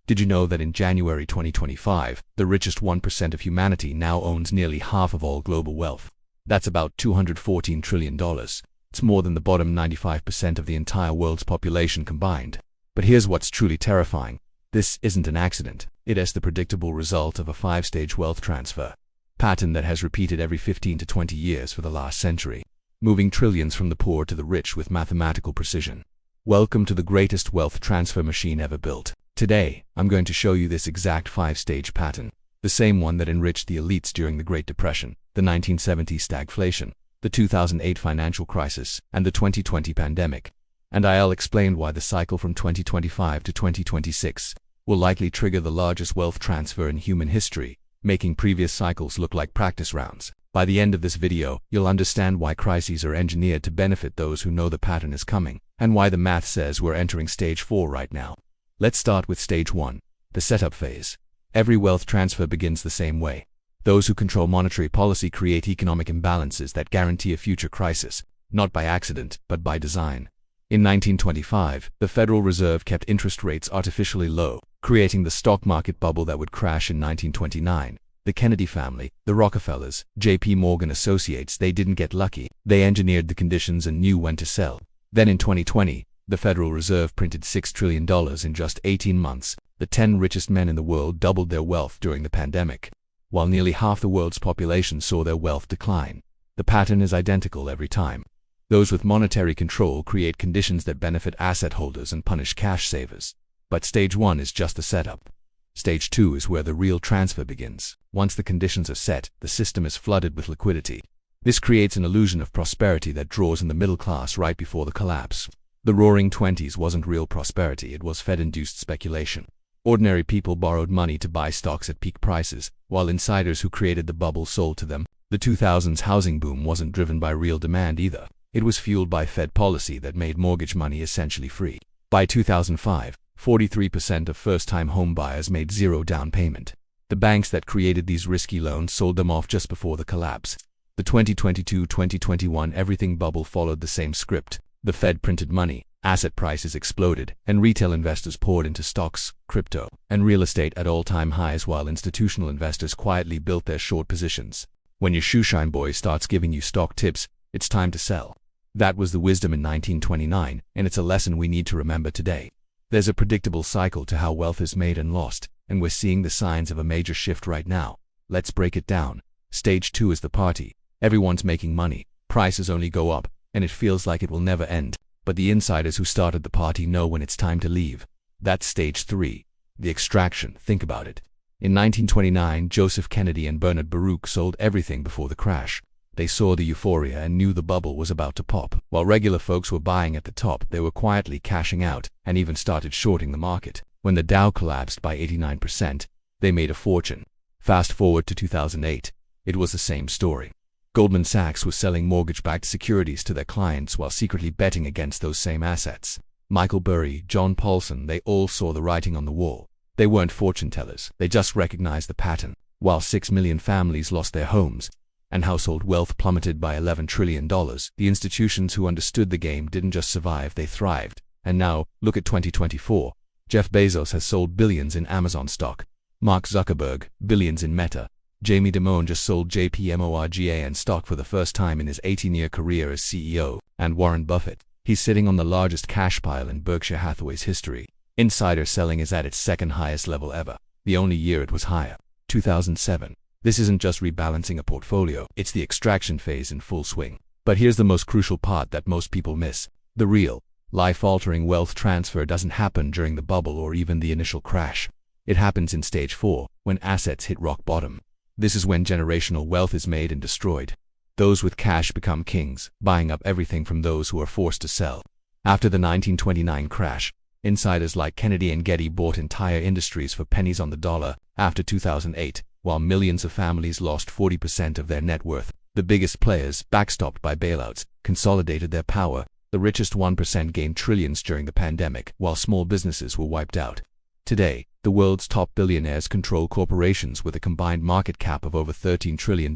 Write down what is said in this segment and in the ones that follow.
Did you know that in January 2025, the richest 1% of humanity now owns nearly half of all global wealth? That's about $214 trillion. It's more than the bottom 95% of the entire world's population combined. But here's what's truly terrifying. This isn't an accident. It is the predictable result of a 5-stage wealth transfer pattern that has repeated every 15 to 20 years for the last century, moving trillions from the poor to the rich with mathematical precision. Welcome to the greatest wealth transfer machine ever built. Today, I'm going to show you this exact 5-stage pattern, the same one that enriched the elites during the Great Depression, the 1970s stagflation, the 2008 financial crisis, and the 2020 pandemic. And I'll explain why the cycle from 2025 to 2026 will likely trigger the largest wealth transfer in human history, making previous cycles look like practice rounds. By the end of this video, you'll understand why crises are engineered to benefit those who know the pattern is coming, and why the math says we're entering stage 4 right now. Let's start with stage 1, the setup phase. Every wealth transfer begins the same way. Those who control monetary policy create economic imbalances that guarantee a future crisis, not by accident, but by design. In 1925, the Federal Reserve kept interest rates artificially low, creating the stock market bubble that would crash in 1929. The Kennedy family, the Rockefellers, J.P. Morgan Associates, they didn't get lucky. They engineered the conditions and knew when to sell. Then in 2020, the Federal Reserve printed $6 trillion in just 18 months. The 10 richest men in the world doubled their wealth during the pandemic, while nearly half the world's population saw their wealth decline. The pattern is identical every time. Those with monetary control create conditions that benefit asset holders and punish cash savers. But stage 1 is just the setup. Stage 2 is where the real transfer begins. Once the conditions are set, the system is flooded with liquidity. This creates an illusion of prosperity that draws in the middle class right before the collapse. The Roaring Twenties wasn't real prosperity, it was Fed-induced speculation. Ordinary people borrowed money to buy stocks at peak prices, while insiders who created the bubble sold to them. The 2000s housing boom wasn't driven by real demand either. It was fueled by Fed policy that made mortgage money essentially free. By 2005, 43% of first-time home buyers made zero down payment. The banks that created these risky loans sold them off just before the collapse. The 2022-2021 everything bubble followed the same script. The Fed printed money, asset prices exploded, and retail investors poured into stocks, crypto, and real estate at all-time highs while institutional investors quietly built their short positions. When your shoeshine boy starts giving you stock tips, it's time to sell. That was the wisdom in 1929, and it's a lesson we need to remember today. There's a predictable cycle to how wealth is made and lost, and we're seeing the signs of a major shift right now. Let's break it down. Stage 2 is the party. Everyone's making money, prices only go up, and it feels like it will never end. But the insiders who started the party know when it's time to leave. That's stage 3, the extraction. Think about it. In 1929, Joseph Kennedy and Bernard Baruch sold everything before the crash. They saw the euphoria and knew the bubble was about to pop. While regular folks were buying at the top, they were quietly cashing out and even started shorting the market. When the Dow collapsed by 89%, they made a fortune. Fast forward to 2008, it was the same story. Goldman Sachs was selling mortgage-backed securities to their clients while secretly betting against those same assets. Michael Burry, John Paulson, they all saw the writing on the wall. They weren't fortune tellers, they just recognized the pattern. While 6 million families lost their homes, and household wealth plummeted by $11 trillion, the institutions who understood the game didn't just survive, they thrived. And now, look at 2024. Jeff Bezos has sold billions in Amazon stock. Mark Zuckerberg, billions in Meta. Jamie Dimon just sold JPMorgan stock for the first time in his 18-year career as CEO. And Warren Buffett, he's sitting on the largest cash pile in Berkshire Hathaway's history. Insider selling is at its second highest level ever. The only year it was higher, 2007. This isn't just rebalancing a portfolio, it's the extraction phase in full swing. But here's the most crucial part that most people miss. The real, life-altering wealth transfer doesn't happen during the bubble or even the initial crash. It happens in stage 4, when assets hit rock bottom. This is when generational wealth is made and destroyed. Those with cash become kings, buying up everything from those who are forced to sell. After the 1929 crash, insiders like Kennedy and Getty bought entire industries for pennies on the dollar. After 2008, while millions of families lost 40% of their net worth, the biggest players, backstopped by bailouts, consolidated their power. The richest 1% gained trillions during the pandemic, while small businesses were wiped out. Today, the world's top billionaires control corporations with a combined market cap of over $13 trillion.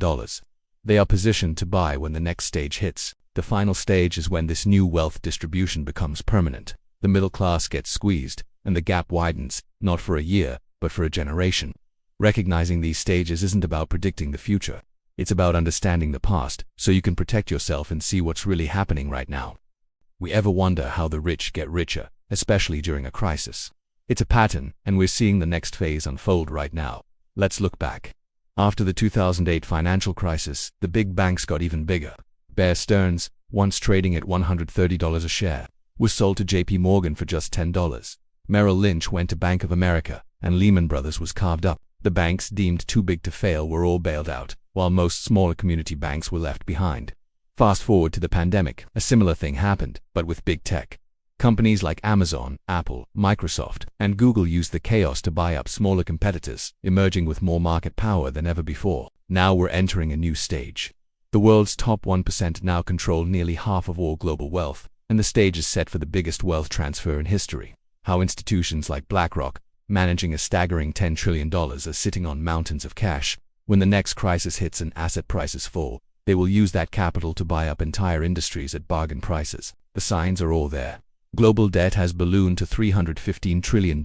They are positioned to buy when the next stage hits. The final stage is when this new wealth distribution becomes permanent. The middle class gets squeezed, and the gap widens, not for a year, but for a generation. Recognizing these stages isn't about predicting the future. It's about understanding the past, so you can protect yourself and see what's really happening right now. We ever wonder how the rich get richer, especially during a crisis? It's a pattern, and we're seeing the next phase unfold right now. Let's look back. After the 2008 financial crisis, the big banks got even bigger. Bear Stearns, once trading at $130 a share, was sold to JP Morgan for just $10. Merrill Lynch went to Bank of America, and Lehman Brothers was carved up. The banks deemed too big to fail were all bailed out, while most smaller community banks were left behind. Fast forward to the pandemic, a similar thing happened, but with big tech. Companies like Amazon, Apple, Microsoft, and Google used the chaos to buy up smaller competitors, emerging with more market power than ever before. Now we're entering a new stage. The world's top 1% now control nearly half of all global wealth, and the stage is set for the biggest wealth transfer in history. How institutions like BlackRock, managing a staggering $10 trillion, are sitting on mountains of cash. When the next crisis hits and asset prices fall, they will use that capital to buy up entire industries at bargain prices. The signs are all there. Global debt has ballooned to $315 trillion.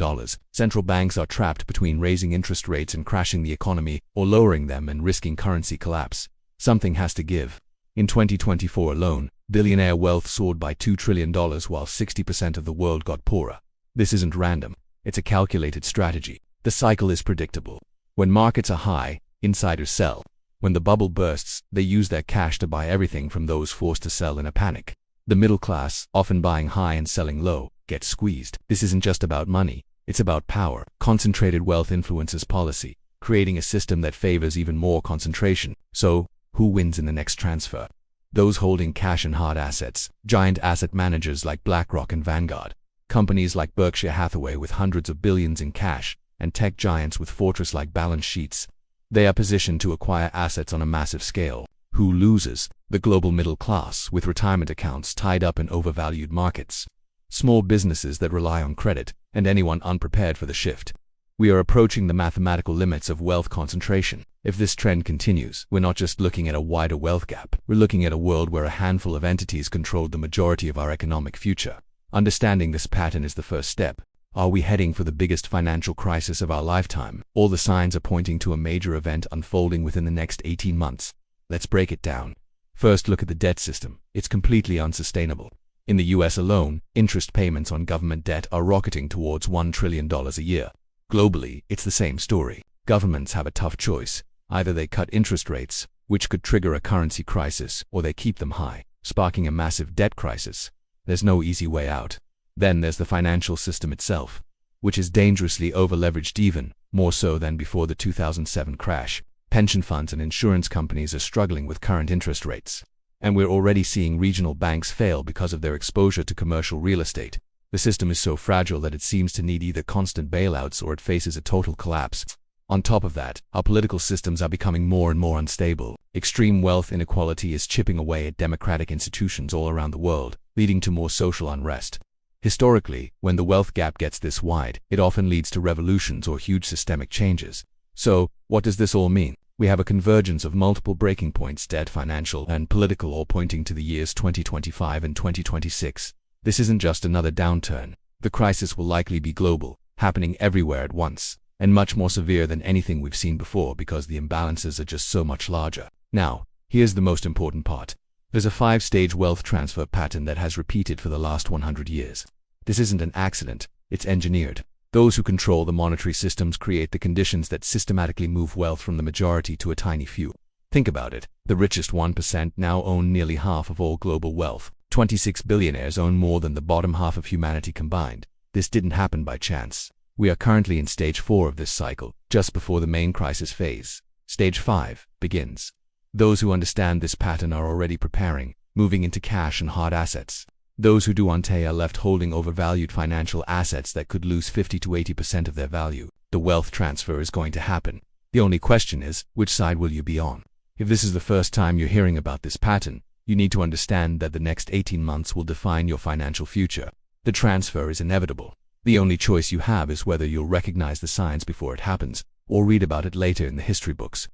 Central banks are trapped between raising interest rates and crashing the economy, or lowering them and risking currency collapse. Something has to give. In 2024 alone, billionaire wealth soared by $2 trillion while 60% of the world got poorer. This isn't random. It's a calculated strategy. The cycle is predictable. When markets are high, insiders sell. When the bubble bursts, they use their cash to buy everything from those forced to sell in a panic. The middle class, often buying high and selling low, gets squeezed. This isn't just about money. It's about power. Concentrated wealth influences policy, creating a system that favors even more concentration. So, who wins in the next transfer? Those holding cash and hard assets, giant asset managers like BlackRock and Vanguard, companies like Berkshire Hathaway with hundreds of billions in cash, and tech giants with fortress-like balance sheets. They are positioned to acquire assets on a massive scale. Who loses? The global middle class, with retirement accounts tied up in overvalued markets. Small businesses that rely on credit, and anyone unprepared for the shift. We are approaching the mathematical limits of wealth concentration. If this trend continues, we're not just looking at a wider wealth gap. We're looking at a world where a handful of entities control the majority of our economic future. Understanding this pattern is the first step. Are we heading for the biggest financial crisis of our lifetime? All the signs are pointing to a major event unfolding within the next 18 months. Let's break it down. First, look at the debt system. It's completely unsustainable. In the US alone, interest payments on government debt are rocketing towards $1 trillion a year. Globally, it's the same story. Governments have a tough choice. Either they cut interest rates, which could trigger a currency crisis, or they keep them high, sparking a massive debt crisis. There's no easy way out. Then there's the financial system itself, which is dangerously over-leveraged, even more so than before the 2007 crash. Pension funds and insurance companies are struggling with current interest rates. And we're already seeing regional banks fail because of their exposure to commercial real estate. The system is so fragile that it seems to need either constant bailouts or it faces a total collapse. On top of that, our political systems are becoming more and more unstable. Extreme wealth inequality is chipping away at democratic institutions all around the world, leading to more social unrest. Historically, when the wealth gap gets this wide, it often leads to revolutions or huge systemic changes. So, what does this all mean? We have a convergence of multiple breaking points, debt, financial, and political, all pointing to the years 2025 and 2026. This isn't just another downturn. The crisis will likely be global, happening everywhere at once, and much more severe than anything we've seen before because the imbalances are just so much larger. Now, here's the most important part. There's a 5-stage wealth transfer pattern that has repeated for the last 100 years. This isn't an accident, it's engineered. Those who control the monetary systems create the conditions that systematically move wealth from the majority to a tiny few. Think about it. The richest 1% now own nearly half of all global wealth. 26 billionaires own more than the bottom half of humanity combined. This didn't happen by chance. We are currently in stage 4 of this cycle, just before the main crisis phase. Stage 5 begins. Those who understand this pattern are already preparing, moving into cash and hard assets. Those who don't are left holding overvalued financial assets that could lose 50 to 80% of their value. The wealth transfer is going to happen. The only question is, which side will you be on? If this is the first time you're hearing about this pattern, you need to understand that the next 18 months will define your financial future. The transfer is inevitable. The only choice you have is whether you'll recognize the signs before it happens, or read about it later in the history books.